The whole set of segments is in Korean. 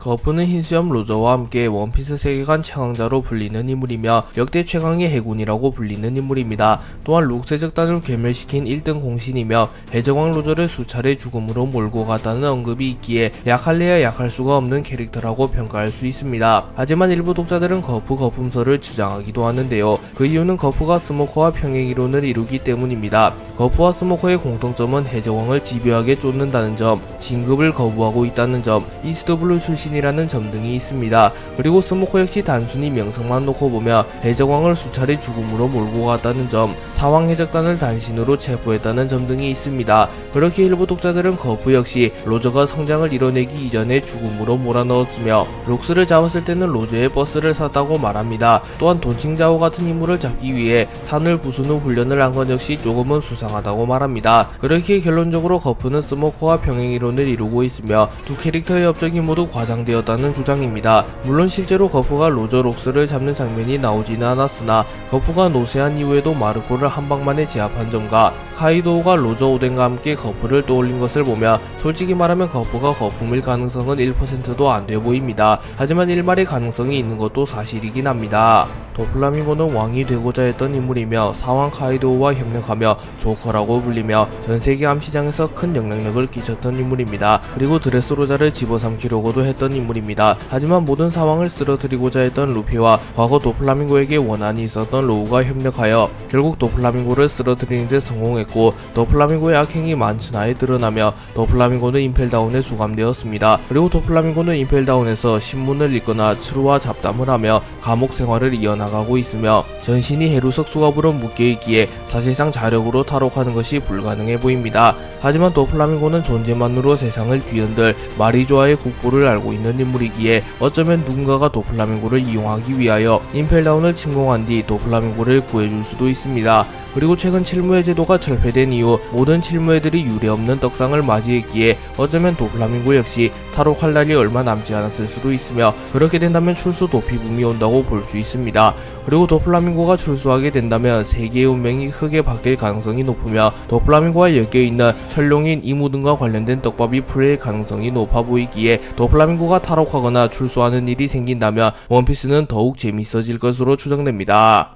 거푸는 흰수염 로저와 함께 원피스 세계관 최강자로 불리는 인물이며 역대 최강의 해군이라고 불리는 인물입니다. 또한 록세적단을 괴멸시킨 1등 공신이며 해적왕 로저를 수차례 죽음으로 몰고 갔다는 언급이 있기에 약할래야 약할 수가 없는 캐릭터라고 평가할 수 있습니다. 하지만 일부 독자들은 거푸 거품설을 주장하기도 하는데요. 그 이유는 거푸가 스모커와 평행이론을 이루기 때문입니다. 거푸와 스모커의 공통점은 해적왕을 집요하게 쫓는다는 점, 진급을 거부하고 있다는 점, 이스트블루 출신이라는 점 등이 있습니다. 그리고 스모커 역시 단순히 명성만 놓고 보면 해적왕을 수차례 죽음으로 몰고 갔다는 점, 사왕 해적단을 단신으로 체포했다는 점 등이 있습니다. 그렇게 일부 독자들은 거푸 역시 로저가 성장을 이뤄내기 이전에 죽음으로 몰아넣었으며 록스를 잡았을 때는 로저의 버스를 샀다고 말합니다. 또한 돈칭자오 같은 인물을 잡기 위해 산을 부순 후 훈련을 한 것 역시 조금은 수상하다고 말합니다. 그렇게 결론적으로 거푸는 스모커와 평행이론을 이루고 있으며 두 캐릭터의 업적이 모두 과장되었다는 주장입니다. 물론 실제로 거푸가 로저 록스를 잡는 장면이 나오지는 않았으나 거푸가 노세한 이후에도 마르코를 한방만에 제압한 점과 카이도우가 로저 오덴과 함께 거푸를 떠올린 것을 보면 솔직히 말하면 거푸가 거품일 가능성은 1%도 안 돼 보입니다. 하지만 일말의 가능성이 있는 것도 사실이긴 합니다. 도플라밍고는 왕이 되고자 했던 인물이며 사왕 카이도우와 협력하며 조커라고 불리며 전세계 암시장에서 큰 영향력을 끼쳤던 인물입니다. 그리고 드레스로자를 집어삼키려고도 했던 인물입니다. 하지만 모든 사왕을 쓰러뜨리고자 했던 루피와 과거 도플라밍고에게 원한이 있었던 로우가 협력하여 결국 도플라밍고를 쓰러뜨리는 데 성공했고 도플라밍고의 악행이 만천하에 드러나며 도플라밍고는 임펠다운에 수감되었습니다. 그리고 도플라밍고는 임펠다운에서 신문을 읽거나 추루와 잡담을 하며 감옥 생활을 이어나가고 있으며 전신이 해루석 수갑으로 묶여있기에 사실상 자력으로 탈옥하는 것이 불가능해 보입니다. 하지만 도플라밍고는 존재만으로 세상을 뒤흔들 마리조아의 국보를 알고 있는 인물이기에 어쩌면 누군가가 도플라밍고를 이용하기 위하여 임펠다운을 침공한 뒤 도플라밍고를 구해줄 수도 있습니다. 그리고 최근 칠무회 제도가 철폐된 이후 모든 칠무회들이 유례없는 떡상을 맞이했기에 어쩌면 도플라밍고 역시 탈옥할 날이 얼마 남지 않았을 수도 있으며 그렇게 된다면 출소 도피붐이 온다고 볼 수 있습니다. 그리고 도플라밍고가 출소하게 된다면 세계의 운명이 크게 바뀔 가능성이 높으며 도플라밍고와 엮여있는 철룡인 이무 등과 관련된 떡밥이 풀릴 가능성이 높아 보이기에 도플라밍고가 탈옥하거나 출소하는 일이 생긴다면 원피스는 더욱 재밌어질 것으로 추정됩니다.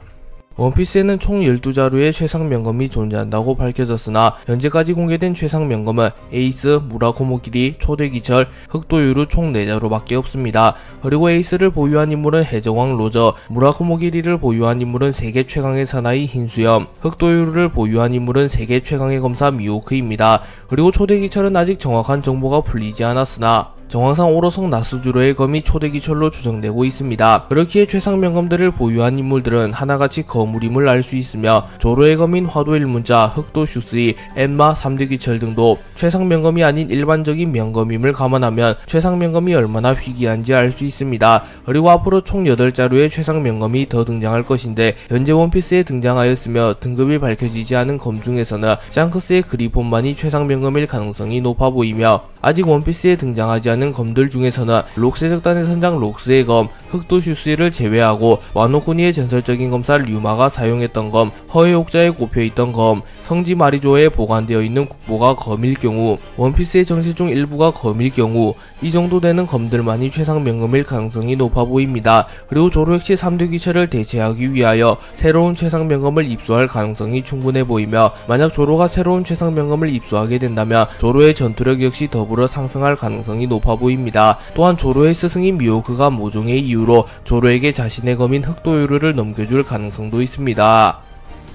원피스에는 총 12자루의 최상 명검이 존재한다고 밝혀졌으나 현재까지 공개된 최상 명검은 에이스, 무라코모기리, 초대기철, 흑도유루 총 4자루밖에 없습니다. 그리고 에이스를 보유한 인물은 해적왕 로저, 무라코모기리를 보유한 인물은 세계 최강의 사나이 흰수염, 흑도유루를 보유한 인물은 세계 최강의 검사 미호크입니다. 그리고 초대기철은 아직 정확한 정보가 풀리지 않았으나 정황상 오로석 나스주로의 검이 초대기철로 추정되고 있습니다. 그렇기에 최상 명검들을 보유한 인물들은 하나같이 거물임을 알 수 있으며 조로의 검인 화도일문자, 흑도 슈스이, 엔마, 3대기철 등도 최상 명검이 아닌 일반적인 명검임을 감안하면 최상 명검이 얼마나 희귀한지 알 수 있습니다. 그리고 앞으로 총 8자루의 최상 명검이 더 등장할 것인데 현재 원피스에 등장하였으며 등급이 밝혀지지 않은 검 중에서는 샹크스의 그리폰만이 최상 명검일 가능성이 높아 보이며 아직 원피스에 등장하지 않은 검들 중에서는 록세적단의 선장 록스의 검, 흑도 슈스이를 제외하고 와노코니의 전설적인 검사 류마가 사용했던 검, 허의 옥자에 꼽혀있던 검, 성지 마리조에 보관되어 있는 국보가 검일 경우, 원피스의 정식 중 일부가 검일 경우 이 정도 되는 검들만이 최상 명검일 가능성이 높아 보입니다. 그리고 조로 역시 3대 귀철을 대체하기 위하여 새로운 최상 명검을 입수할 가능성이 충분해 보이며 만약 조로가 새로운 최상 명검을 입수하게 된다면 조로의 전투력 역시 더불어 상승할 가능성이 높아 보입니다. 또한 조로의 스승인 미호크가 모종의 이유로 조로에게 자신의 검인 흑도유루를 넘겨줄 가능성도 있습니다.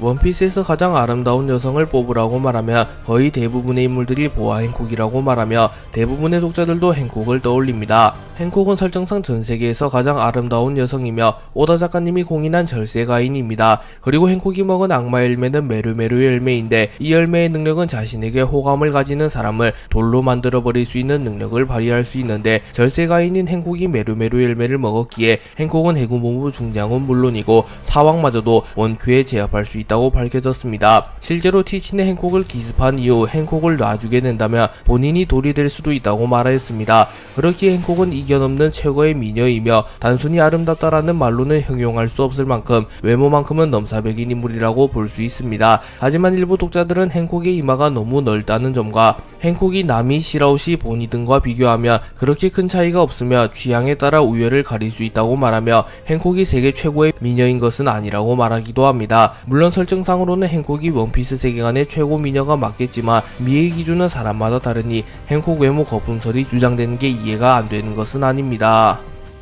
원피스에서 가장 아름다운 여성을 뽑으라고 말하면 거의 대부분의 인물들이 보아 행콕이라고 말하며 대부분의 독자들도 행콕을 떠올립니다. 행콕은 설정상 전세계에서 가장 아름다운 여성이며 오다 작가님이 공인한 절세가인입니다. 그리고 행콕이 먹은 악마 열매는 메르메르 열매인데 이 열매의 능력은 자신에게 호감을 가지는 사람을 돌로 만들어버릴 수 있는 능력을 발휘할 수 있는데 절세가인인 행콕이 메르메르 열매를 먹었기에 행콕은 해군본부 중장은 물론이고 사왕마저도 원큐에 제압할 수 있다고 밝혀졌습니다. 실제로 티친의 행콕을 기습한 이후 행콕을 놔주게 된다면 본인이 돌이 될 수도 있다고 말하였습니다. 그렇기에 행콕은 이 이겨넘는 최고의 미녀이며 단순히 아름답다라는 말로는 형용할 수 없을 만큼 외모만큼은 넘사벽인 인물이라고 볼 수 있습니다. 하지만 일부 독자들은 행콕의 이마가 너무 넓다는 점과 행콕이 나미 시라우시 보니 등과 비교하면 그렇게 큰 차이가 없으며 취향에 따라 우열을 가릴 수 있다고 말하며 행콕이 세계 최고의 미녀인 것은 아니라고 말하기도 합니다. 물론 설정상으로는 행콕이 원피스 세계관의 최고 미녀가 맞겠지만 미의 기준은 사람마다 다르니 행콕 외모 거품설이 주장되는 게 이해가 안 되는 것은 아닙니다.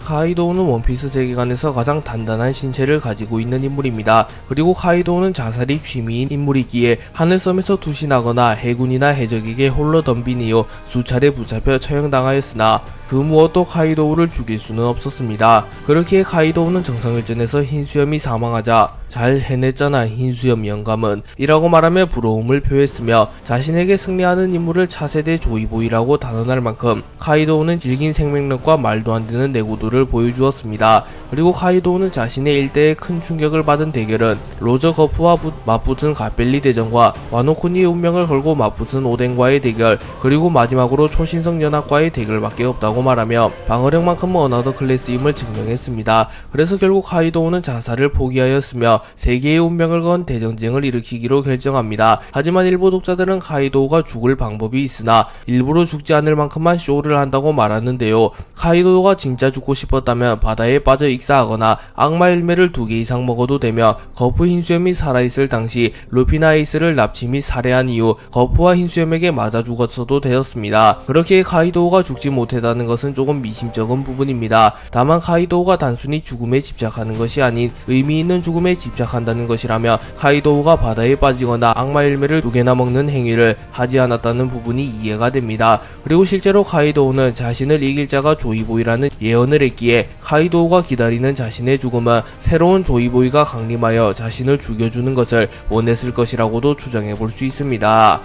카이도우는 원피스 세계관에서 가장 단단한 신체를 가지고 있는 인물입니다. 그리고 카이도우는 자살이 취미인 인물이기에 하늘섬에서 투신하거나 해군이나 해적에게 홀로 덤빈 이후 수차례 붙잡혀 처형당하였으나 그 무엇도 카이도우를 죽일 수는 없었습니다. 그렇기에 카이도우는 정상회전에서 흰수염이 사망하자 잘 해냈잖아 흰수염 영감은 이라고 말하며 부러움을 표했으며 자신에게 승리하는 인물을 차세대 조이보이라고 단언할 만큼 카이도우는 질긴 생명력과 말도 안 되는 내구도를 보여주었습니다. 그리고 카이도우는 자신의 일대에 큰 충격을 받은 대결은 로저 거프와 맞붙은 가벨리 대전과 와노코니의 운명을 걸고 맞붙은 오덴과의 대결 그리고 마지막으로 초신성 연합과의 대결밖에 없다고 말하며 방어력만큼은 어나더 클래스임을 증명했습니다. 그래서 결국 카이도우는 자살을 포기하였으며 세계의 운명을 건 대전쟁을 일으키기로 결정합니다. 하지만 일부 독자들은 카이도우가 죽을 방법이 있으나 일부러 죽지 않을 만큼만 쇼를 한다고 말하는데요. 카이도우가 진짜 죽고 싶었다면 바다에 빠져 익사하거나 악마 열매를 2개 이상 먹어도 되며 거프 흰수염이 살아있을 당시 루피나 에이스를 납치 및 살해한 이후 거프와 흰수염에게 맞아 죽었어도 되었습니다. 그렇게 카이도우가 죽지 못했다는 것은 조금 미심쩍은 부분입니다. 다만 카이도우가 단순히 죽음에 집착하는 것이 아닌 의미 있는 죽음에 집착한다는 것이라며 카이도우가 바다에 빠지거나 악마 열매를 2개나 먹는 행위를 하지 않았다는 부분이 이해가 됩니다. 그리고 실제로 카이도우는 자신을 이길 자가 조이보이라는 예언을 했기에 카이도우가 기다리는 자신의 죽음은 새로운 조이보이가 강림하여 자신을 죽여주는 것을 원했을 것이라고도 추정해볼 수 있습니다.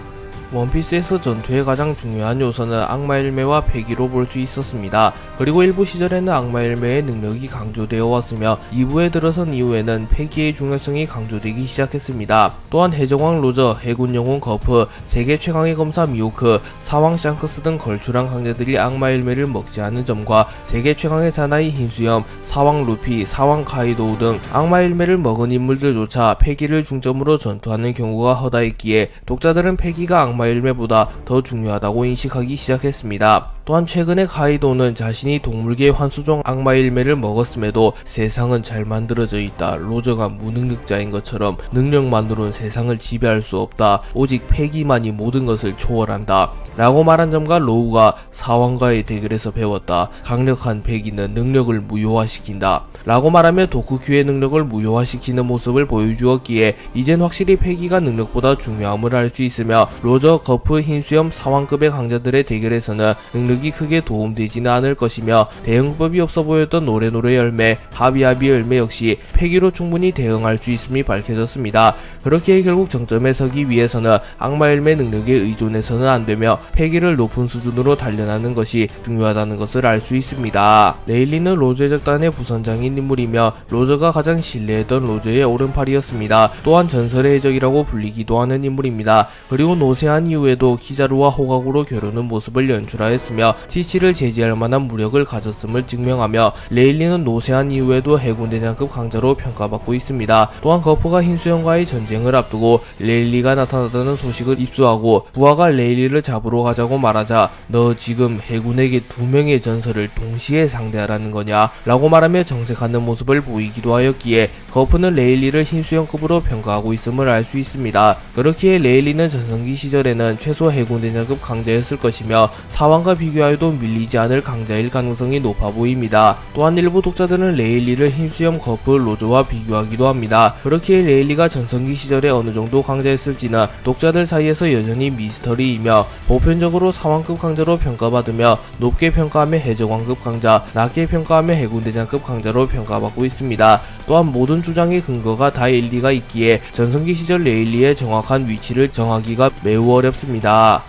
원피스에서 전투의 가장 중요한 요소는 악마 열매와 패기로 볼 수 있었습니다. 그리고 일부 시절에는 악마 열매의 능력이 강조되어 왔으며 2부에 들어선 이후에는 패기의 중요성이 강조되기 시작했습니다. 또한 해적왕 로저, 해군 영웅 거프, 세계 최강의 검사 미호크, 사왕 샹크스 등 걸출한 강자들이 악마 열매를 먹지 않은 점과 세계 최강의 사나이 흰수염, 사왕 루피, 사왕 카이도우 등 악마 열매를 먹은 인물들조차 패기를 중점으로 전투하는 경우가 허다했기에 독자들은 패기가 악마 열매보다 더 중요하다고 인식하기 시작했습니다. 또한 최근에 카이도우는 자신이 동물계의 환수종 악마 열매를 먹었음에도 세상은 잘 만들어져 있다. 로저가 무능력자인 것처럼 능력만으로는 세상을 지배할 수 없다. 오직 패기만이 모든 것을 초월한다. 라고 말한 점과 로우가 사왕과의 대결에서 배웠다. 강력한 패기는 능력을 무효화시킨다. 라고 말하며 도쿠큐의 능력을 무효화시키는 모습을 보여주었기에 이젠 확실히 패기가 능력보다 중요함을 알 수 있으며 로저, 거프, 흰수염, 사왕급의 강자들의 대결에서는 능력이 크게 도움되지는 않을 것이며 대응법이 없어 보였던 노래노래 열매, 하비하비 열매 역시 패기로 충분히 대응할 수 있음이 밝혀졌습니다. 그렇기에 결국 정점에 서기 위해서는 악마 열매 능력에 의존해서는 안되며 패기를 높은 수준으로 단련하는 것이 중요하다는 것을 알 수 있습니다. 레일리는 로저 해적단의 부선장인 인물이며 로저가 가장 신뢰했던 로저의 오른팔이었습니다. 또한 전설의 해적이라고 불리기도 하는 인물입니다. 그리고 노세한 이후에도 키자루와 호각으로 겨루는 모습을 연출하였으며 티치를 제지할 만한 무력을 가졌음을 증명하며 레일리는 노세한 이후에도 해군대장급 강자로 평가받고 있습니다. 또한 거프가 흰수염과의 전쟁을 앞두고 레일리가 나타났다는 소식을 입수하고 부하가 레일리를 잡으러 가자고 말하자 너 지금 해군에게 2명의 전설을 동시에 상대하라는 거냐 라고 말하며 정색하는 모습을 보이기도 하였기에 거프는 레일리를 흰수염급으로 평가하고 있음을 알 수 있습니다. 그렇기에 레일리는 전성기 시절에는 최소 해군대장급 강자였을 것이며 사왕과 비교하여도 밀리지 않을 강자일 가능성이 높아 보입니다. 또한 일부 독자들은 레일리를 흰수염, 거프, 로저와 비교하기도 합니다. 그렇기에 레일리가 전성기 시절에 어느 정도 강자였을지는 독자들 사이에서 여전히 미스터리이며 보편적으로 사왕급 강자로 평가받으며 높게 평가하며 해적왕급 강자, 낮게 평가하며 해군대장급 강자로 평가받고 있습니다. 또한 모든 주장의 근거가 다 일리가 있기에 전성기 시절 레일리의 정확한 위치를 정하기가 매우 어렵습니다.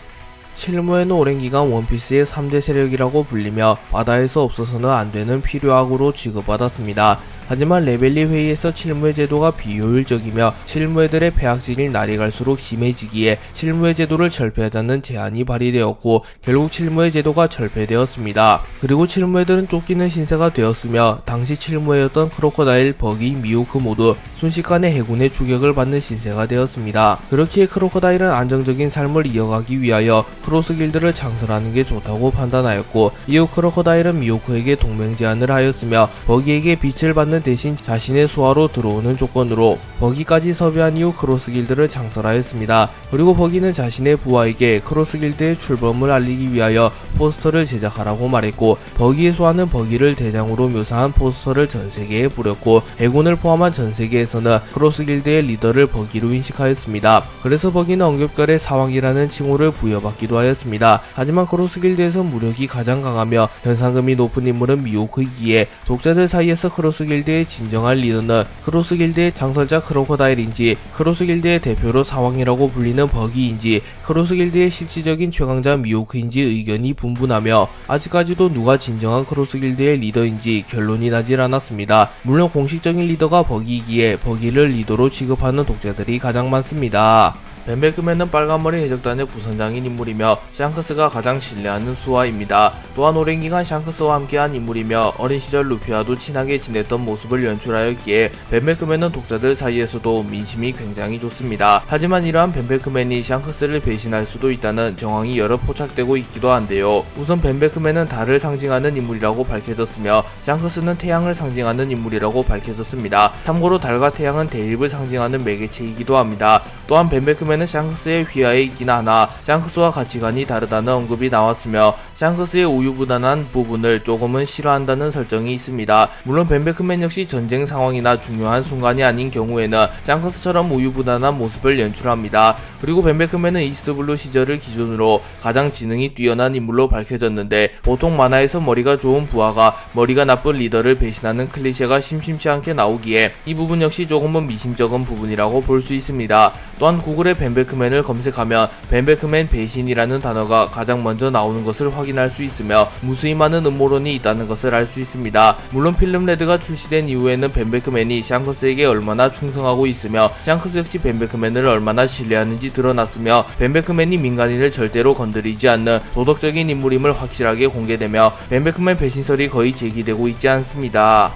실무에는 오랜 기간 원피스의 3대 세력이라고 불리며 바다에서 없어서는 안되는 필요악으로 취급받았습니다. 하지만 레벨리 회의에서 칠무회 제도가 비효율적이며 칠무회들의 폐악질이 날이 갈수록 심해지기에 칠무회 제도를 철폐하자는 제안이 발의되었고 결국 칠무회 제도가 철폐되었습니다. 그리고 칠무회들은 쫓기는 신세가 되었으며 당시 칠무회였던 크로커다일, 버기, 미호크 모두 순식간에 해군의 추격을 받는 신세가 되었습니다. 그렇기에 크로커다일은 안정적인 삶을 이어가기 위하여 크로스 길드를 창설하는 게 좋다고 판단하였고 이후 크로커다일은 미호크에게 동맹 제안을 하였으며 버기에게 빛을 받는 대신 자신의 수하로 들어오는 조건으로 버기까지 섭외한 이후 크로스 길드를 창설하였습니다. 그리고 버기는 자신의 부하에게 크로스 길드의 출범을 알리기 위하여 포스터를 제작하라고 말했고 버기의 수하는 버기를 대장으로 묘사한 포스터를 전세계에 뿌렸고 해군을 포함한 전세계에서는 크로스 길드의 리더를 버기로 인식하였습니다. 그래서 버기는 언급결의 사왕이라는 칭호를 부여받기도 하였습니다. 하지만 크로스 길드에서 무력이 가장 강하며 현상금이 높은 인물은 미호크이기에 독자들 사이에서 크로스 길드의 진정한 리더는 크로스 길드의 창설자 크로커다일인지 크로스 길드의 대표로 사왕이라고 불리는 버기인지 크로스 길드의 실질적인 최강자 미호크인지 의견이 분분하며 아직까지도 누가 진정한 크로스 길드의 리더인지 결론이 나질 않았습니다. 물론 공식적인 리더가 버기이기에 버기를 리더로 취급하는 독자들이 가장 많습니다. 벤베크맨은 빨간머리 해적단의 부선장인 인물이며 샹크스가 가장 신뢰하는 수하입니다. 또한 오랜 기간 샹크스와 함께한 인물이며 어린 시절 루피와도 친하게 지냈던 모습을 연출하였기에 벤베크맨은 독자들 사이에서도 민심이 굉장히 좋습니다. 하지만 이러한 벤베크맨이 샹크스를 배신할 수도 있다는 정황이 여러 포착되고 있기도 한데요. 우선 벤베크맨은 달을 상징하는 인물이라고 밝혀졌으며 샹크스는 태양을 상징하는 인물이라고 밝혀졌습니다. 참고로 달과 태양은 대립을 상징하는 매개체이기도 합니다. 또한 벤베크맨은 샹크스의 휘하에 있긴 하나 샹크스와 가치관이 다르다는 언급이 나왔으며 샹크스의 우유부단한 부분을 조금은 싫어한다는 설정이 있습니다. 물론 벤베크맨 역시 전쟁 상황이나 중요한 순간이 아닌 경우에는 샹크스처럼 우유부단한 모습을 연출합니다. 그리고 벤베크맨은 이스트블루 시절을 기준으로 가장 지능이 뛰어난 인물로 밝혀졌는데 보통 만화에서 머리가 좋은 부하가 머리가 나쁜 리더를 배신하는 클리셰가 심심치 않게 나오기에 이 부분 역시 조금은 미심쩍은 부분이라고 볼 수 있습니다. 또한 구글에 벤베크맨을 검색하면 벤베크맨 배신이라는 단어가 가장 먼저 나오는 것을 확인할 수 있으며 무수히 많은 음모론이 있다는 것을 알 수 있습니다. 물론 필름 레드가 출시된 이후에는 벤베크맨이 샹크스에게 얼마나 충성하고 있으며 샹크스 역시 벤베크맨을 얼마나 신뢰하는지 드러났으며 벤베크맨이 민간인을 절대로 건드리지 않는 도덕적인 인물임을 확실하게 공개되며 벤베크맨 배신설이 거의 제기되고 있지 않습니다.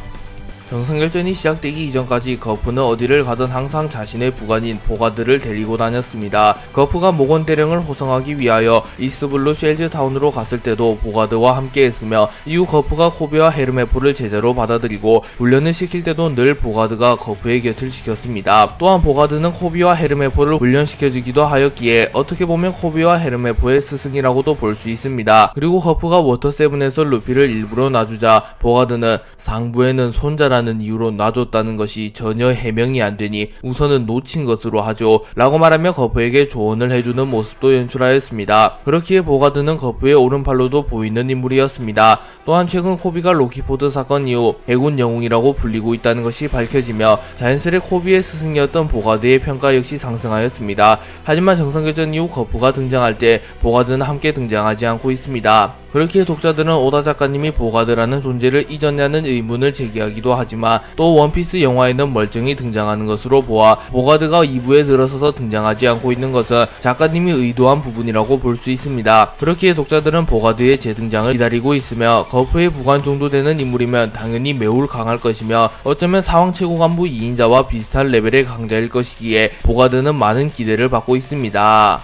정상결전이 시작되기 이전까지 거프는 어디를 가든 항상 자신의 부관인 보가드를 데리고 다녔습니다. 거프가 모건 대령을 호송하기 위하여 이스트블루 쉘즈 타운으로 갔을 때도 보가드와 함께 했으며 이후 거프가 코비와 헤르메포를 제자로 받아들이고 훈련을 시킬 때도 늘 보가드가 거프의 곁을 지켰습니다. 또한 보가드는 코비와 헤르메포를 훈련시켜주기도 하였기에 어떻게 보면 코비와 헤르메포의 스승이라고도 볼 수 있습니다. 그리고 거프가 워터7에서 루피를 일부러 놔주자 보가드는 상부에는 손자라 라는 이유로 놔줬다는 것이 전혀 해명이 안되니 우선은 놓친 것으로 하죠 라고 말하며 거프에게 조언을 해주는 모습도 연출하였습니다. 그렇기에 보가드는 거프의 오른팔로도 보이는 인물이었습니다. 또한 최근 코비가 로키포드 사건 이후 해군 영웅이라고 불리고 있다는 것이 밝혀지며 자연스레 코비의 스승이었던 보가드의 평가 역시 상승하였습니다. 하지만 정상결전 이후 거프가 등장할 때 보가드는 함께 등장하지 않고 있습니다. 그렇기에 독자들은 오다 작가님이 보가드라는 존재를 잊었냐는 의문을 제기하기도 하지만 또 원피스 영화에는 멀쩡히 등장하는 것으로 보아 보가드가 2부에 들어서서 등장하지 않고 있는 것은 작가님이 의도한 부분이라고 볼 수 있습니다. 그렇기에 독자들은 보가드의 재등장을 기다리고 있으며 거프의 부관 정도 되는 인물이면 당연히 매우 강할 것이며 어쩌면 사왕 최고 간부 2인자와 비슷한 레벨의 강자일 것이기에 보가드는 많은 기대를 받고 있습니다.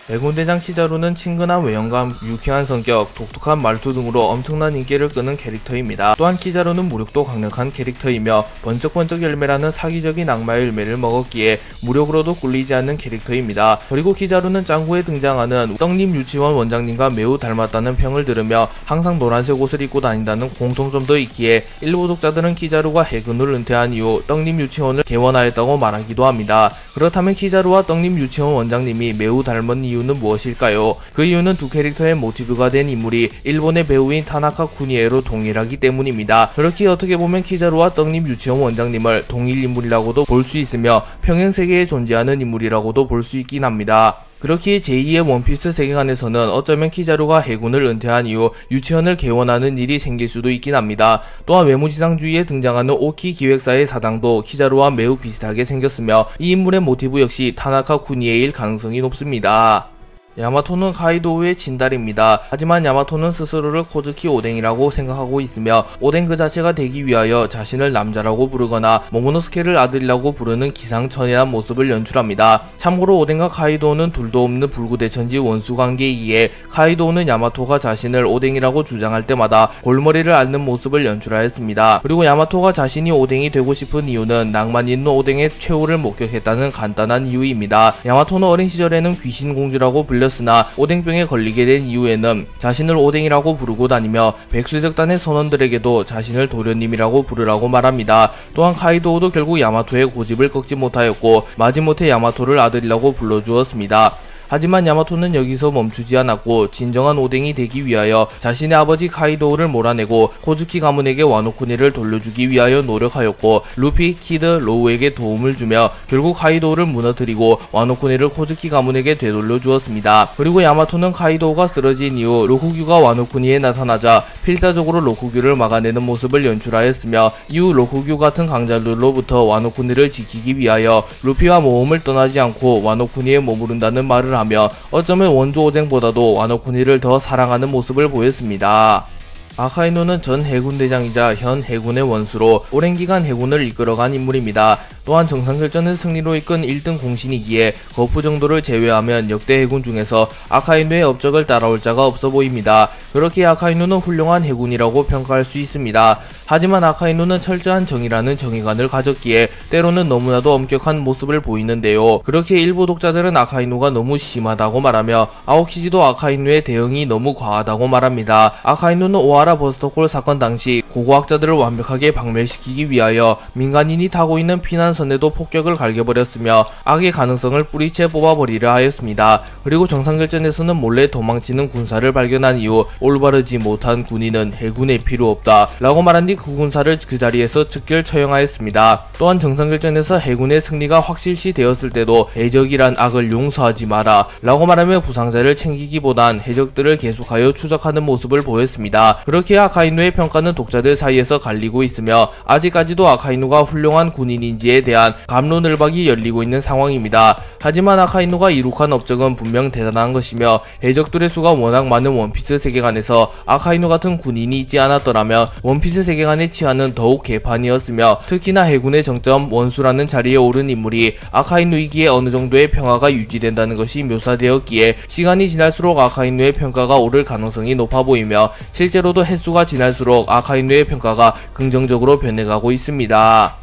해군대장 키자루는 친근한 외형과 유쾌한 성격, 독특한 말투 등으로 엄청난 인기를 끄는 캐릭터입니다. 또한 키자루는 무력도 강력한 캐릭터이며 번쩍번쩍 열매라는 사기적인 악마의 열매를 먹었기에 무력으로도 꿀리지 않는 캐릭터입니다. 그리고 키자루는 짱구에 등장하는 떡잎 유치원 원장님과 매우 닮았다는 평을 들으며 항상 노란색 옷을 입고 다닌다는 공통점도 있기에 일부 독자들은 키자루가 해군을 은퇴한 이후 떡잎 유치원을 개원하였다고 말하기도 합니다. 그렇다면 키자루와 떡잎 유치원 원장님이 매우 닮은 이유는 무엇일까요? 그 이유는 두 캐릭터의 모티브가 된 인물이 일본의 배우인 타나카 쿠니에로 동일하기 때문입니다. 그렇기에 어떻게 보면 키자루와 떡잎 유치원 원장님을 동일 인물이라고도 볼 수 있으며 평행세계에 존재하는 인물이라고도 볼 수 있긴 합니다. 그렇기에 제2의 원피스 세계관에서는 어쩌면 키자루가 해군을 은퇴한 이후 유치원을 개원하는 일이 생길 수도 있긴 합니다. 또한 외무지상주의에 등장하는 오키 기획사의 사장도 키자루와 매우 비슷하게 생겼으며 이 인물의 모티브 역시 타나카 쿠니에일 가능성이 높습니다. 야마토는 카이도우의 진달입니다. 하지만 야마토는 스스로를 코즈키 오뎅이라고 생각하고 있으며 오뎅 그 자체가 되기 위하여 자신을 남자라고 부르거나 모모노스케를 아들이라고 부르는 기상천외한 모습을 연출합니다. 참고로 오뎅과 카이도우는 둘도 없는 불구대천지 원수관계이기에 카이도우는 야마토가 자신을 오뎅이라고 주장할 때마다 골머리를 앓는 모습을 연출하였습니다. 그리고 야마토가 자신이 오뎅이 되고 싶은 이유는 낭만 있는 오뎅의 최후를 목격했다는 간단한 이유입니다. 야마토는 어린 시절에는 귀신공주라고 불렸으나 오뎅병에 걸리게 된 이후에는 자신을 오뎅이라고 부르고 다니며 백수적단의 선원들에게도 자신을 도련님이라고 부르라고 말합니다. 또한 카이도우도 결국 야마토의 고집을 꺾지 못하였고 마지못해 야마토를 아들이라고 불러주었습니다. 하지만 야마토는 여기서 멈추지 않았고 진정한 오뎅이 되기 위하여 자신의 아버지 카이도우를 몰아내고 코즈키 가문에게 와노쿠니를 돌려주기 위하여 노력하였고 루피, 키드, 로우에게 도움을 주며 결국 카이도우를 무너뜨리고 와노쿠니를 코즈키 가문에게 되돌려 주었습니다. 그리고 야마토는 카이도우가 쓰러진 이후 로쿠규가 와노쿠니에 나타나자 필사적으로 로쿠규를 막아내는 모습을 연출하였으며 이후 로쿠규 같은 강자들로부터 와노쿠니를 지키기 위하여 루피와 모험을 떠나지 않고 와노쿠니에 머무른다는 말을 하며 어쩌면 원조 오뎅보다도 와노쿠니를 더 사랑하는 모습을 보였습니다. 아카이누는 전 해군대장이자 현 해군의 원수로 오랜 기간 해군을 이끌어간 인물입니다. 또한 정상결전을 승리로 이끈 1등 공신이기에 거푸 정도를 제외하면 역대 해군 중에서 아카이누의 업적을 따라올 자가 없어 보입니다. 그렇게 아카이누는 훌륭한 해군이라고 평가할 수 있습니다. 하지만 아카이누는 철저한 정의라는 정의관을 가졌기에 때로는 너무나도 엄격한 모습을 보이는데요. 그렇게 일부 독자들은 아카이누가 너무 심하다고 말하며 아오키지도 아카이누의 대응이 너무 과하다고 말합니다. 아카이누는 오하라 버스터콜 사건 당시 고고학자들을 완벽하게 박멸시키기 위하여 민간인이 타고 있는 피난선에도 폭격을 갈겨버렸으며 악의 가능성을 뿌리채 뽑아버리려 하였습니다. 그리고 정상결전에서는 몰래 도망치는 군사를 발견한 이후 올바르지 못한 군인은 해군에 필요 없다 라고 말한 뒤 그 군사를 그 자리에서 즉결 처형하였습니다. 또한 정상결전에서 해군의 승리가 확실시 되었을 때도 해적이란 악을 용서하지 마라 라고 말하며 부상자를 챙기기보단 해적들을 계속하여 추적하는 모습을 보였습니다. 그렇게 아카이누의 평가는 독자들 사이에서 갈리고 있으며 아직까지도 아카이누가 훌륭한 군인인지에 대한 갑론을박이 열리고 있는 상황입니다. 하지만 아카이누가 이룩한 업적은 분명 대단한 것이며 해적들의 수가 워낙 많은 원피스 세계관에서 아카이누 같은 군인이 있지 않았더라면 원피스 세계관의 치안은 더욱 개판이었으며 특히나 해군의 정점 원수라는 자리에 오른 인물이 아카이누이기에 어느 정도의 평화가 유지된다는 것이 묘사되었기에 시간이 지날수록 아카이누의 평가가 오를 가능성이 높아 보이며 실제로도 횟수가 지날수록 아카이누의 평가가 긍정적으로 변해가고 있습니다.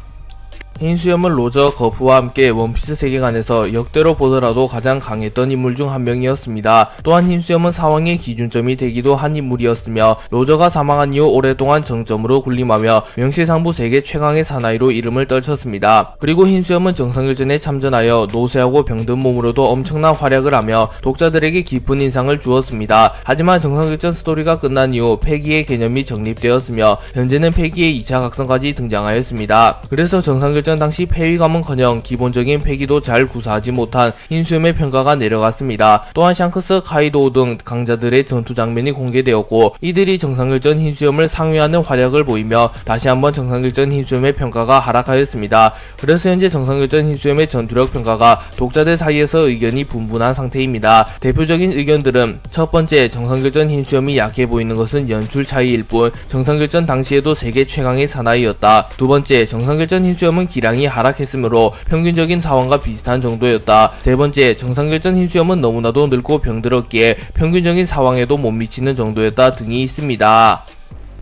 흰수염은 로저, 거프와 함께 원피스 세계관에서 역대로 보더라도 가장 강했던 인물 중 한 명이었습니다. 또한 흰수염은 사왕의 기준점이 되기도 한 인물이었으며 로저가 사망한 이후 오랫동안 정점으로 군림하며 명실상부 세계 최강의 사나이로 이름을 떨쳤습니다. 그리고 흰수염은 정상결전에 참전하여 노쇠하고 병든 몸으로도 엄청난 활약을 하며 독자들에게 깊은 인상을 주었습니다. 하지만 정상결전 스토리가 끝난 이후 폐기의 개념이 정립되었으며 현재는 폐기의 2차 각성까지 등장하였습니다. 그래서 정상결전 당시 폐위감은커녕 기본적인 폐기도 잘 구사하지 못한 흰수염의 평가가 내려갔습니다. 또한 샹크스, 카이도우 등 강자들의 전투 장면이 공개되었고 이들이 정상결전 흰수염을 상회하는 활약을 보이며 다시 한번 정상결전 흰수염의 평가가 하락하였습니다. 그래서 현재 정상결전 흰수염의 전투력 평가가 독자들 사이에서 의견이 분분한 상태입니다. 대표적인 의견들은 첫 번째, 정상결전 흰수염이 약해 보이는 것은 연출 차이일 뿐 정상결전 당시에도 세계 최강의 사나이였다. 두 번째, 정상결전 흰수염은 기량이 하락했으므로 평균적인 사원과 비슷한 정도였다. 세 번째, 정상결전 흰수염은 너무나도 늙고 병들었기에 평균적인 사왕에도 못 미치는 정도였다 등이 있습니다.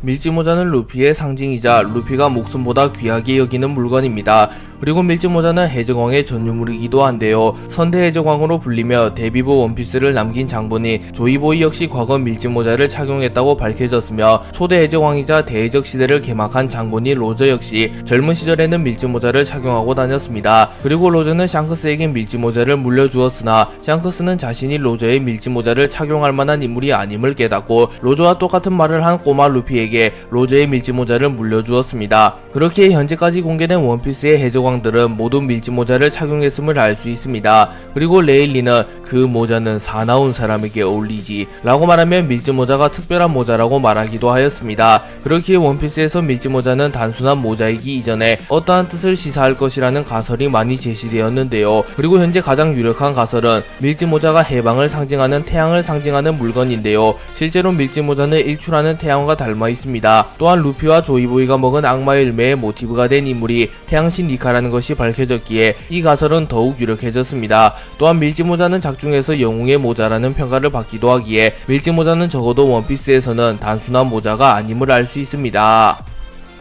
밀짚모자는 루피의 상징이자 루피가 목숨보다 귀하게 여기는 물건입니다. 그리고 밀짚모자는 해적왕의 전유물이기도 한데요. 선대 해적왕으로 불리며 데뷔부 원피스를 남긴 장본인 조이보이 역시 과거 밀짚모자를 착용했다고 밝혀졌으며 초대 해적왕이자 대해적 시대를 개막한 장본인 로저 역시 젊은 시절에는 밀짚모자를 착용하고 다녔습니다. 그리고 로저는 샹크스에게 밀짚모자를 물려주었으나 샹크스는 자신이 로저의 밀짚모자를 착용할 만한 인물이 아님을 깨닫고 로저와 똑같은 말을 한 꼬마 루피에게 로저의 밀짚모자를 물려주었습니다. 그렇게 현재까지 공개된 원피스의 해적왕 들은 모두 밀짚모자를 착용했음을 알 수 있습니다. 그리고 레일리는 그 그 모자는 사나운 사람에게 어울리지 라고 말하며 밀짚모자가 특별한 모자라고 말하기도 하였습니다. 그렇기에 원피스에서 밀짚모자는 단순한 모자이기 이전에 어떠한 뜻을 시사할 것이라는 가설이 많이 제시되었는데요. 그리고 현재 가장 유력한 가설은 밀짚모자가 해방을 상징하는 태양을 상징하는 물건인데요. 실제로 밀짚모자는 일출하는 태양과 닮아 있습니다. 또한 루피와 조이보이가 먹은 악마의 열매의 모티브가 된 인물이 태양신 니카라는 것이 밝혀졌기에 이 가설은 더욱 유력해졌습니다. 또한 밀짚모자는 작중에서 영웅의 모자라는 평가를 받기도 하기에 밀짚모자는 적어도 원피스에서는 단순한 모자가 아님을 알 수 있습니다.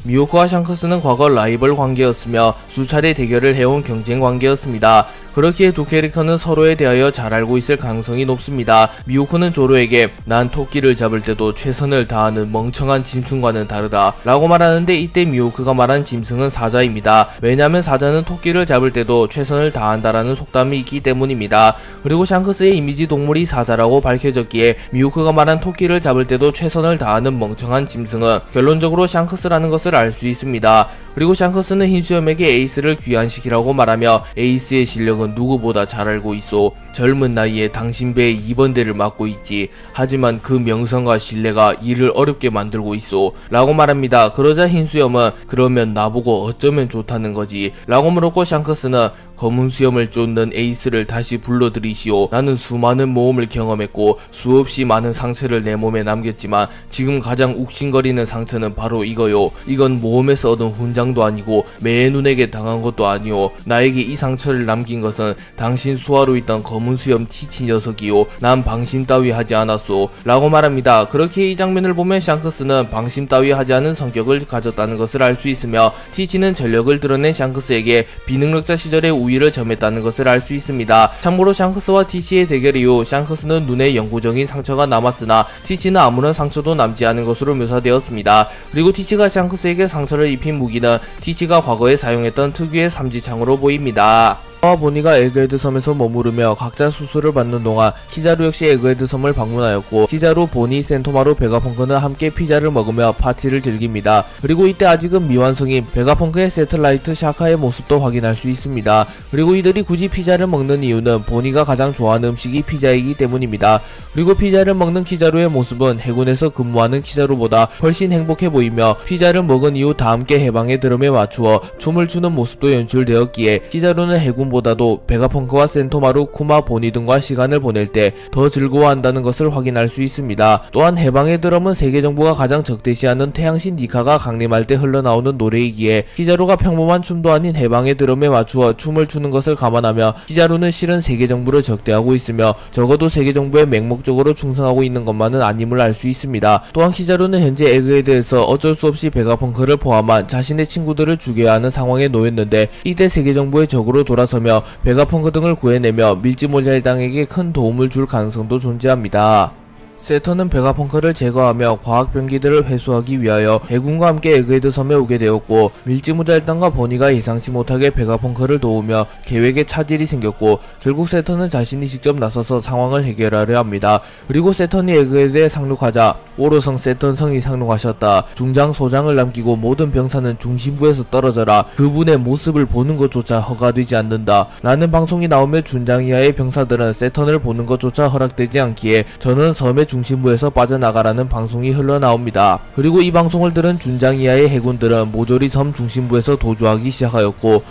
미호크와 샹크스는 과거 라이벌 관계였으며 수차례 대결을 해온 경쟁 관계였습니다. 그렇기에 두 캐릭터는 서로에 대하여 잘 알고 있을 가능성이 높습니다. 미호크는 조로에게 난 토끼를 잡을 때도 최선을 다하는 멍청한 짐승과는 다르다 라고 말하는데, 이때 미호크가 말한 짐승은 사자입니다. 왜냐하면 사자는 토끼를 잡을 때도 최선을 다한다라는 속담이 있기 때문입니다. 그리고 샹크스의 이미지 동물이 사자라고 밝혀졌기에 미호크가 말한 토끼를 잡을 때도 최선을 다하는 멍청한 짐승은 결론적으로 샹크스라는 것을 알 수 있습니다. 그리고 샹크스는 흰수염에게 에이스를 귀환시키라고 말하며 에이스의 실력은 누구보다 잘 알고 있어. 젊은 나이에 당신 배에 2번대를 맡고 있지. 하지만 그 명성과 신뢰가 일을 어렵게 만들고 있어 라고 말합니다. 그러자 흰수염은 그러면 나보고 어쩌면 좋다는 거지 라고 물었고, 샹크스는 검은 수염을 쫓는 에이스를 다시 불러들이시오. 나는 수많은 모험을 경험했고 수없이 많은 상처를 내 몸에 남겼지만 지금 가장 욱신거리는 상처는 바로 이거요. 이건 모험에서 얻은 훈장도 아니고 매의 눈에게 당한 것도 아니오. 나에게 이 상처를 남긴 것은 당신 수하로 있던 검은 수염 티치 녀석이요. 난 방심 따위 하지 않았소 라고 말합니다. 그렇게 이 장면을 보면 샹크스는 방심 따위 하지 않은 성격을 가졌다는 것을 알 수 있으며, 티치는 전력을 드러낸 샹크스에게 비능력자 시절의 우위를 점했다는 것을 알 수 있습니다. 참고로 샹크스와 티치의 대결 이후 샹크스는 눈에 영구적인 상처가 남았으나 티치는 아무런 상처도 남지 않은 것으로 묘사되었습니다. 그리고 티치가 샹크스에게 상처를 입힌 무기는 티치가 과거에 사용했던 특유의 삼지창으로 보입니다. 와 보니가 에그헤드 섬에서 머무르며 각자 수술을 받는 동안 키자루 역시 에그헤드 섬을 방문하였고, 키자루, 보니, 센토마루, 베가펑크는 함께 피자를 먹으며 파티를 즐깁니다. 그리고 이때 아직은 미완성인 베가펑크의 세틀라이트 샤카의 모습도 확인할 수 있습니다. 그리고 이들이 굳이 피자를 먹는 이유는 보니가 가장 좋아하는 음식이 피자이기 때문입니다. 그리고 피자를 먹는 키자루의 모습은 해군에서 근무하는 키자루보다 훨씬 행복해 보이며, 피자를 먹은 이후 다 함께 해방의 드럼에 맞추어 춤을 추는 모습도 연출되었기에 키자루는 해군 보다도 베가펑크와 센토마루, 쿠마, 보니 등과 시간을 보낼 때 더 즐거워한다는 것을 확인할 수 있습니다. 또한 해방의 드럼은 세계정부가 가장 적대시하는 태양신 니카가 강림할 때 흘러나오는 노래이기에 키자루가 평범한 춤도 아닌 해방의 드럼에 맞추어 춤을 추는 것을 감안하며 키자루는 실은 세계정부를 적대하고 있으며 적어도 세계정부에 맹목적으로 충성하고 있는 것만은 아님을 알 수 있습니다. 또한 키자루는 현재 에그헤드에서 어쩔 수 없이 베가펑크를 포함한 자신의 친구들을 죽여야 하는 상황에 놓였는데, 이때 세계정부의 적으로 돌아서 베가펑크 등을 구해내며 밀짚모자일당에게 큰 도움을 줄 가능성도 존재합니다. 세턴은 베가펑크를 제거하며 과학병기들을 회수하기 위하여 해군과 함께 에그헤드 섬에 오게 되었고, 밀짚모자일당과 보니가 예상치 못하게 베가펑크를 도우며 계획에 차질이 생겼고, 결국 세턴은 자신이 직접 나서서 상황을 해결하려 합니다. 그리고 세턴이 에그헤드에 상륙하자 오로성 세턴성이 상륙하셨다. 중장 소장을 남기고 모든 병사는 중심부에서 떨어져라. 그분의 모습을 보는 것조차 허가되지 않는다 라는 방송이 나오며 준장 이하의 병사들은 세턴을 보는 것조차 허락되지 않기에 저는 섬의 중심부에서 빠져나가라는 방송이 흘러나옵니다. 그리고 이 방송을 들은 준장 이하의 해군들은 모조리 섬 중심부에서 도주하기 시작하였고,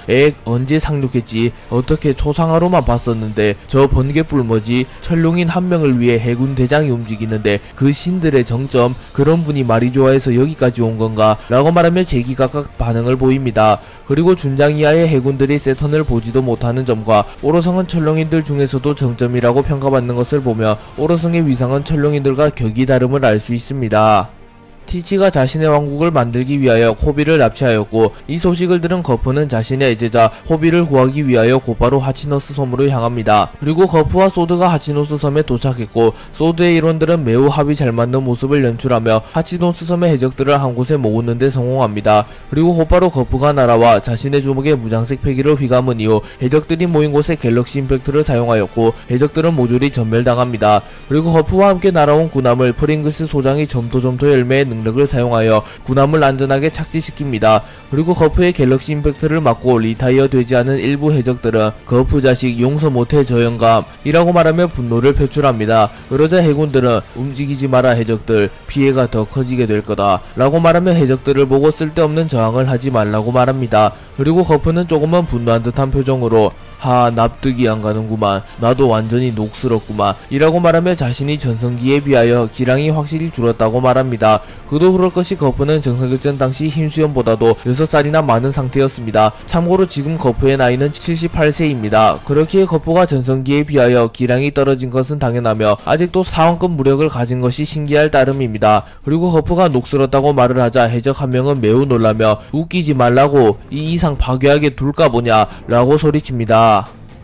언제 상륙했지? 어떻게 초상화로만 봤었는데 저 번개불 뭐지? 천룡인 한 명을 위해 해군 대장이 움직이는데 그 신들의 정점, 그런 분이 말이 좋아해서 여기까지 온 건가? 라고 말하며 제기각각 반응을 보입니다. 그리고 준장 이하의 해군들이 세턴을 보지도 못하는 점과 오로성은 천룡인들 중에서도 정점이라고 평가받는 것을 보며 오로성의 위상은 천룡인들과 격이 다름을 알 수 있습니다. 티치가 자신의 왕국을 만들기 위하여 호비를 납치하였고, 이 소식을 들은 거프는 자신의 애제자 호비를 구하기 위하여 곧바로 하치노스 섬으로 향합니다. 그리고 거프와 소드가 하치노스 섬에 도착했고, 소드의 일원들은 매우 합이 잘 맞는 모습을 연출하며 하치노스 섬의 해적들을 한 곳에 모으는 데 성공합니다. 그리고 곧바로 거프가 날아와 자신의 주먹에 무장색 패기를 휘감은 이후 해적들이 모인 곳에 갤럭시 임팩트를 사용하였고, 해적들은 모조리 전멸당합니다. 그리고 거프와 함께 날아온 군함을 프링글스 소장이 점토 열매의 능력을 사용하여 군함을 안전하게 착지시킵니다. 그리고 거프의 갤럭시 임팩트를 맞고 리타이어 되지 않은 일부 해적들은 거프 자식 용서 못해 저 영감이라고 말하며 분노를 표출합니다. 그러자 해군들은 움직이지 마라 해적들, 피해가 더 커지게 될 거다 라고 말하며 해적들을 보고 쓸데없는 저항을 하지 말라고 말합니다. 그리고 거프는 조금은 분노한 듯한 표정으로 하, 납득이 안 가는구만. 나도 완전히 녹슬었구만 이라고 말하며 자신이 전성기에 비하여 기량이 확실히 줄었다고 말합니다. 그도 그럴 것이 거프는 정상격전 당시 흰수염보다도 6살이나 많은 상태였습니다. 참고로 지금 거프의 나이는 78세입니다. 그렇기에 거프가 전성기에 비하여 기량이 떨어진 것은 당연하며 아직도 사원급 무력을 가진 것이 신기할 따름입니다. 그리고 거프가 녹슬었다고 말을 하자 해적 한 명은 매우 놀라며 웃기지 말라고, 이 이상 파괴하게 둘까 보냐 라고 소리칩니다.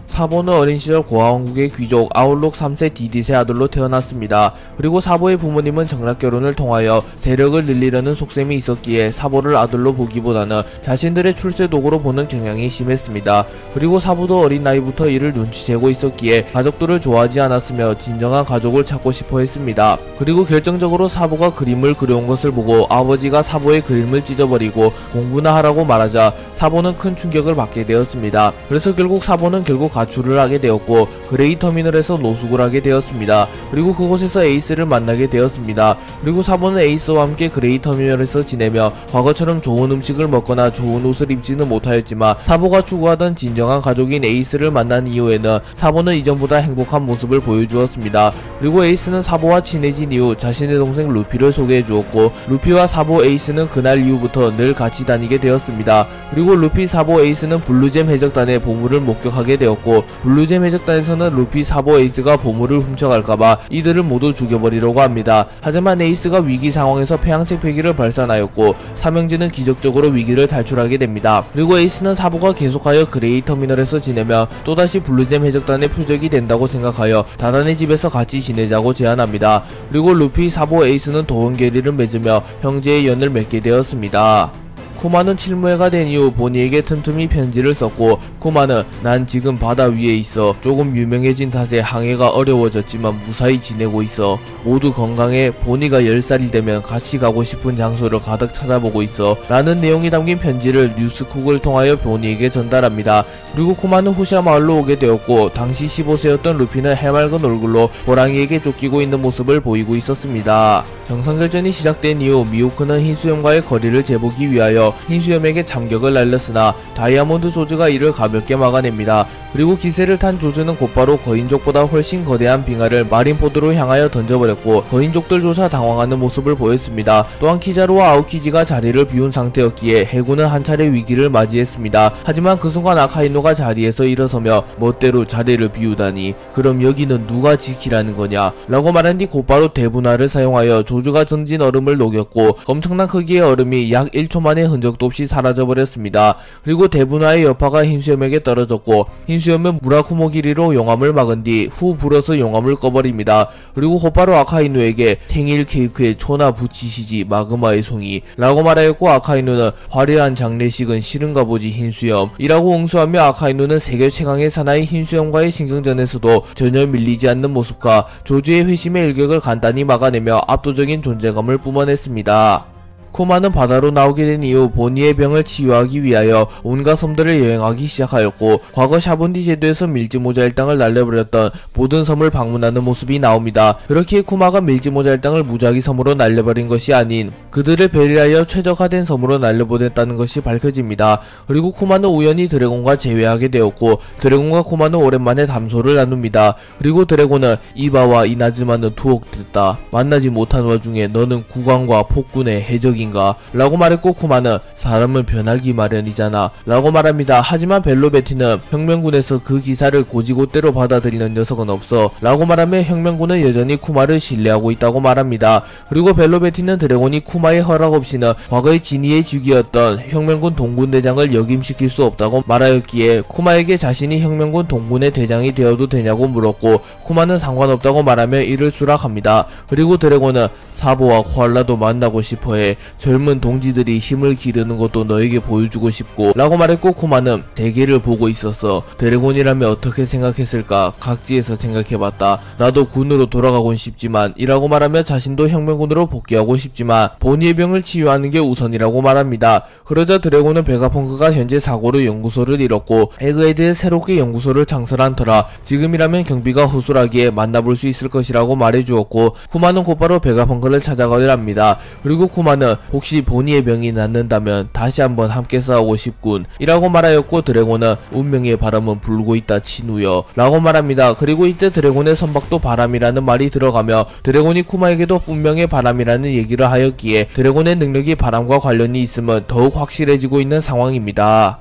사보는 어린 시절 고아왕국의 귀족 아울록 3세 디딧의 아들로 태어났습니다. 그리고 사보의 부모님은 정락결혼을 통하여 세력을 늘리려는 속셈이 있었기에 사보를 아들로 보기보다는 자신들의 출세 도구로 보는 경향이 심했습니다. 그리고 사보도 어린 나이부터 이를 눈치채고 있었기에 가족들을 좋아하지 않았으며 진정한 가족을 찾고 싶어 했습니다. 그리고 결정적으로 사보가 그림을 그려온 것을 보고 아버지가 사보의 그림을 찢어버리고 공부나 하라고 말하자 사보는 큰 충격을 받게 되었습니다. 그래서 사보는 가출을 하게 되었고 그레이 터미널에서 노숙을 하게 되었습니다. 그리고 그곳에서 에이스를 만나게 되었습니다. 그리고 사보는 에이스와 함께 그레이 터미널에서 지내며 과거처럼 좋은 음식을 먹거나 좋은 옷을 입지는 못하였지만 사보가 추구하던 진정한 가족인 에이스를 만난 이후에는 사보는 이전보다 행복한 모습을 보여주었습니다. 그리고 에이스는 사보와 친해진 이후 자신의 동생 루피를 소개해 주었고 루피와 사보, 에이스는 그날 이후부터 늘 같이 다니게 되었습니다. 그리고 루피, 사보, 에이스는 블루잼 해적단의 보물을 목격하게 되었고 블루잼 해적단에서는 루피, 사보, 에이스가 보물을 훔쳐갈까봐 이들을 모두 죽여버리려고 합니다. 하지만 에이스가 위기 상황에서 폐양색 폐기를 발산하였고 삼형제는 기적적으로 위기를 탈출하게 됩니다. 그리고 에이스는 사보가 계속하여 그레이 터미널에서 지내며 또다시 블루잼 해적단의 표적이 된다고 생각하여 다단의 집에서 같이 지내자고 제안합니다. 그리고 루피, 사보, 에이스는 도원결의를 맺으며 형제의 연을 맺게 되었습니다. 쿠마는 칠무회가 된 이후 보니에게 틈틈이 편지를 썼고 쿠마는 난 지금 바다 위에 있어. 조금 유명해진 탓에 항해가 어려워졌지만 무사히 지내고 있어. 모두 건강해. 보니가 10살이 되면 같이 가고 싶은 장소를 가득 찾아보고 있어 라는 내용이 담긴 편지를 뉴스쿡을 통하여 보니에게 전달합니다. 그리고 쿠마는 후시아 마을로 오게 되었고 당시 15세였던 루피는 해맑은 얼굴로 호랑이에게 쫓기고 있는 모습을 보이고 있었습니다. 정상결전이 시작된 이후 미호크는 흰수염과의 거리를 재보기 위하여 흰수염에게 참격을 날렸으나 다이아몬드 조즈가 이를 가볍게 막아냅니다. 그리고 기세를 탄 조즈는 곧바로 거인족보다 훨씬 거대한 빙하를 마린포드로 향하여 던져버렸고 거인족들조차 당황하는 모습을 보였습니다. 또한 키자루와 아오키지가 자리를 비운 상태였기에 해군은 한 차례 위기를 맞이했습니다. 하지만 그 순간 아카이노가 자리에서 일어서며 멋대로 자리를 비우다니, 그럼 여기는 누가 지키라는 거냐 라고 말한 뒤 곧바로 대분화를 사용하여 조즈가 던진 얼음을 녹였고 엄청난 크기의 얼음이 약 1초 만에 흔적도 없이 사라져버렸습니다. 그리고 대분화의 여파가 흰수염에게 떨어졌고 흰수염은 무라쿠모 길이로 용암을 막은 뒤 후 불어서 용암을 꺼버립니다. 그리고 곧바로 아카이누에게 생일 케이크에 초나 붙이시지 마그마의 송이 라고 말하였고 아카이누는 화려한 장례식은 싫은가 보지 흰수염 이라고 응수하며 아카이누는 세계 최강의 사나이 흰수염과의 신경전에서도 전혀 밀리지 않는 모습과 조즈의 회심의 일격을 간단히 막아내며 압도적인 존재감을 뿜어냈습니다. 쿠마는 바다로 나오게 된 이후 보니의 병을 치유하기 위하여 온갖 섬들을 여행하기 시작하였고 과거 샤본디 제도에서 밀지모자 일당을 날려버렸던 모든 섬을 방문하는 모습이 나옵니다. 그렇기에 쿠마가 밀지모자 일당을 무작위 섬으로 날려버린 것이 아닌 그들을 배려하여 최적화된 섬으로 날려보냈다는 것이 밝혀집니다. 그리고 쿠마는 우연히 드래곤과 재회하게 되었고 드래곤과 쿠마는 오랜만에 담소를 나눕니다. 그리고 드래곤은 이바와 이나즈마는 투옥됐다. 만나지 못한 와중에 너는 국왕과 폭군의 해적인가? 라고 말했고 쿠마는 사람은 변하기 마련이잖아 라고 말합니다. 하지만 벨로베티는 혁명군에서 그 기사를 고지고대로 받아들이는 녀석은 없어 라고 말하며 혁명군은 여전히 쿠마를 신뢰하고 있다고 말합니다. 그리고 벨로베티는 드래곤이 쿠마의 허락 없이는 과거의 진이의 직위였던 혁명군 동군대장을 역임시킬 수 없다고 말하였기에 쿠마에게 자신이 혁명군 동군의 대장이 되어도 되냐고 물었고 쿠마는 상관없다고 말하며 이를 수락합니다. 그리고 드래곤은 사보와 코알라도 만나고 싶어해. 젊은 동지들이 힘을 기르는 것도 너에게 보여주고 싶고 라고 말했고, 쿠마는 대계를 보고 있었어. 드래곤이라면 어떻게 생각했을까? 각지에서 생각해봤다. 나도 군으로 돌아가곤 싶지만 이라고 말하며 자신도 혁명군으로 복귀하고 싶지만 보니의 병을 치유하는 게 우선이라고 말합니다. 그러자 드래곤은 베가펑크가 현재 사고로 연구소를 잃었고 에그헤드에 새롭게 연구소를 창설한 터라 지금이라면 경비가 허술하기에 만나볼 수 있을 것이라고 말해주었고, 쿠마는 곧바로 베가펑크를 찾아가려 합니다. 그리고 쿠마는 혹시 보니의 병이 낫는다면 다시 한번 함께 싸우고 싶군 이라고 말하였고, 드래곤은 운명의 바람은 불고 있다 친우여 라고 말합니다. 그리고 이때 드래곤의 선박도 바람이라는 말이 들어가며 드래곤이 쿠마에게도 운명의 바람이라는 얘기를 하였기에 드래곤의 능력이 바람과 관련이 있음은 더욱 확실해지고 있는 상황입니다.